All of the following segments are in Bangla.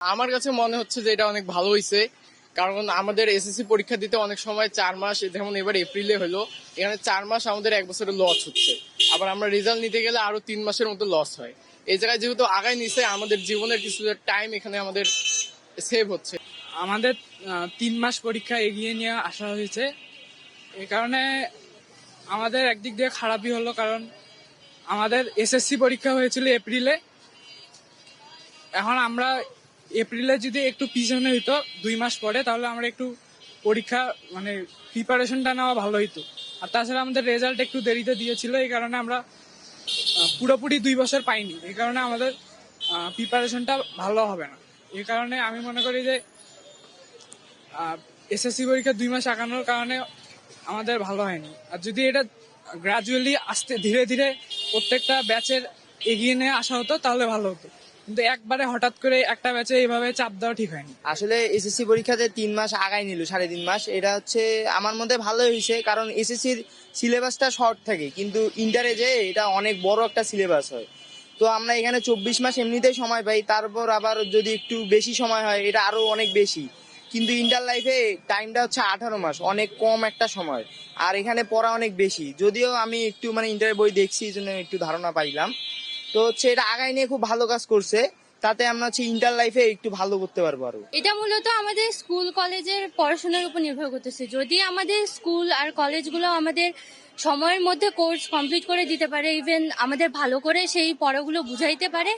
আমার কাছে মনে হচ্ছে যে এটা অনেক ভালো হয়েছে, কারণ আমাদের এসএসসি পরীক্ষা দিতে অনেক সময় 4 মাস, যেমন এবার এপ্রিলে হলো, এখানে 4 মাস আমাদের এক বছরের লস হচ্ছে। আবার আমরা রেজাল্ট নিতে গেলে আরো 3 মাসের মতো লস হয়। এই জায়গায় যেহেতু আগায় নিছে, আমাদের জীবনের কিছু টাইম এখানে আমাদের সেভ হচ্ছে। আমাদের 3 মাস পরীক্ষা এগিয়ে নিয়ে আসা হয়েছে। এই কারণে আমাদের একদিক দিয়ে খারাপই হলো, কারণ আমাদের এসএসসি পরীক্ষা হয়েছিল এপ্রিলে। এখন আমরা এপ্রিলে যদি একটু পিছনে হইতো 2 মাস পরে, তাহলে আমরা একটু পরীক্ষা মানে প্রিপারেশনটা নেওয়া ভালো হইতো। আর তাছাড়া আমাদের রেজাল্ট একটু দেরিতে দিয়েছিল, এই কারণে আমরা পুরোপুরি 2 বছর পাইনি। এই কারণে আমাদের প্রিপারেশনটা ভালো হবে না। এই কারণে আমি মনে করি যে এসএসসি পরীক্ষা 2 মাস আগানোর কারণে আমাদের ভালো হয়নি। আর যদি এটা গ্রাজুয়ালি আস্তে ধীরে ধীরে প্রত্যেকটা ব্যাচের এগিয়ে নিয়ে আসা হতো তাহলে ভালো হতো, কিন্তু একবারে হঠাৎ করে একটা ব্যাচে এইভাবে চাপ দেওয়া ঠিক হয়নি। আসলে এসএসসি পরীক্ষাতে 3 মাস আগাই নিল, 3.5 মাস। এটা হচ্ছে আমার মধ্যে ভালোই হয়েছে, কারণ এসএসসির সিলেবাসটা শর্ট থাকে, কিন্তু ইন্টারে যে এটা অনেক বড় একটা সিলেবাস হয়। তো আমরা এখানে 24 মাস এমনিতেই সময় পাই, তারপর আবার যদি একটু বেশি সময় হয় এটা আরো অনেক বেশি। কিন্তু ইন্টার লাইফে টাইমটা হচ্ছে 18 মাস, অনেক কম একটা সময়। আর এখানে পড়া অনেক বেশি, যদিও আমি একটু ইন্টারের বই দেখছি, এই জন্য একটু ধারণা পাইলাম। তো হচ্ছে এটা আগাই নিয়ে খুব ভালো কাজ করছে, তাতে আমরা হচ্ছে ইন্টার লাইফে একটু ভালো করতে পারবো আরো। এটা মূলত আমাদের স্কুল কলেজের পড়াশোনার উপর নির্ভর করতেছে। যদি আমাদের স্কুল আর কলেজগুলো আমাদের সময়ের মধ্যে কোর্স কমপ্লিট করে দিতে পারে, ইভেন আমাদের ভালো করে সেই পড়াগুলো বুঝাইতে পারে,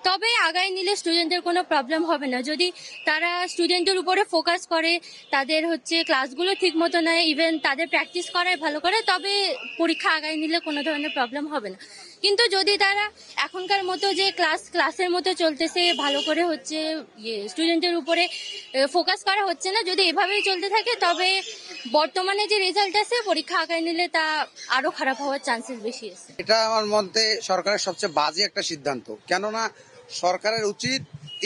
তবে আগায় নিলে স্টুডেন্টদের কোনো প্রবলেম হবে না। যদি তারা স্টুডেন্টের উপরে ফোকাস করে, তাদের ক্লাসগুলো ঠিক মতো নেয়, ইভেন তাদের প্র্যাকটিস করায় ভালো করে, তবে পরীক্ষা আগায় নিলে কোনো ধরনের প্রবলেম হবে না। কিন্তু যদি তারা এখনকার মতো যে ক্লাসের মতো চলতেছে, ভালো করে স্টুডেন্টের উপরে ফোকাস করা হচ্ছে না, যদি এভাবেই চলতে থাকে, তবে বর্তমানে যে রেজাল্ট আছে পরীক্ষা আগায় নিলে তা আরো খারাপ হওয়ার চান্সেস বেশি আছে। এটা আমার মতে সরকারের সবচেয়ে বাজে একটা সিদ্ধান্ত। কেননা সরকারের উচিত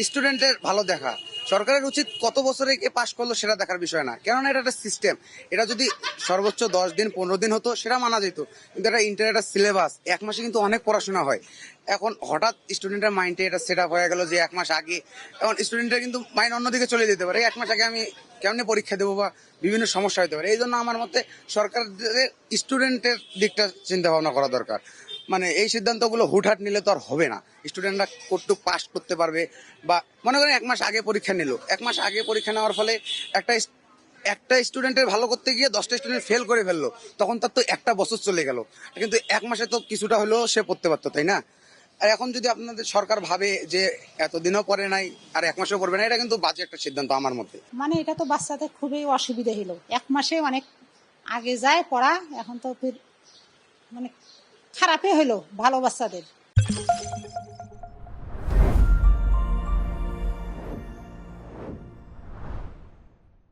স্টুডেন্টের ভালো দেখা। সরকারের উচিত কত বছরে কে পাশ করলো সেটা দেখার বিষয় না, কেননা এটা একটা সিস্টেম। এটা যদি সর্বোচ্চ 10 দিন 15 দিন হতো সেটা মানা যেত, কিন্তু এটা ইন্টার একটা সিলেবাস, 1 মাসে কিন্তু অনেক পড়াশোনা হয়। এখন হঠাৎ স্টুডেন্টের মাইন্ডে এটা সেট আপ হয়ে গেল যে 1 মাস আগে, এখন স্টুডেন্টের কিন্তু মাইন্ড অন্যদিকে চলে যেতে পারে। 1 মাস আগে আমি কেমনে পরীক্ষা দেবো বা বিভিন্ন সমস্যা হতে পারে। এই জন্য আমার মতে সরকারের স্টুডেন্টের দিকটা চিন্তা ভাবনা করা দরকার। এই সিদ্ধান্তগুলো হুটহাট নিলে তো আর হবে না। স্টুডেন্টরা কতটুকু পাস করতে পারবে, বা মনে করেন 1 মাস আগে পরীক্ষা নিল, 1 মাস আগে পরীক্ষা নেওয়ার ফলে একটা স্টুডেন্টের ভালো করতে গিয়ে 10টা স্টুডেন্ট ফেল করে ফেললো, তখন তার তো একটা বছর চলে গেল। কিন্তু 1 মাসে তো কিছুটা হলেও সে পড়তে পারতো, তাই না? আর এখন যদি আপনাদের সরকার ভাবে যে এতদিনও পড়ে নাই আর 1 মাসেও পড়বে না, এটা কিন্তু বাজে একটা সিদ্ধান্ত আমার মতে। এটা তো বাচ্চাদের খুবই অসুবিধা হলো। 1 মাসে অনেক আগে যায় পড়া, এখন তো খারাপই হলো ভালো বাচ্চাদের।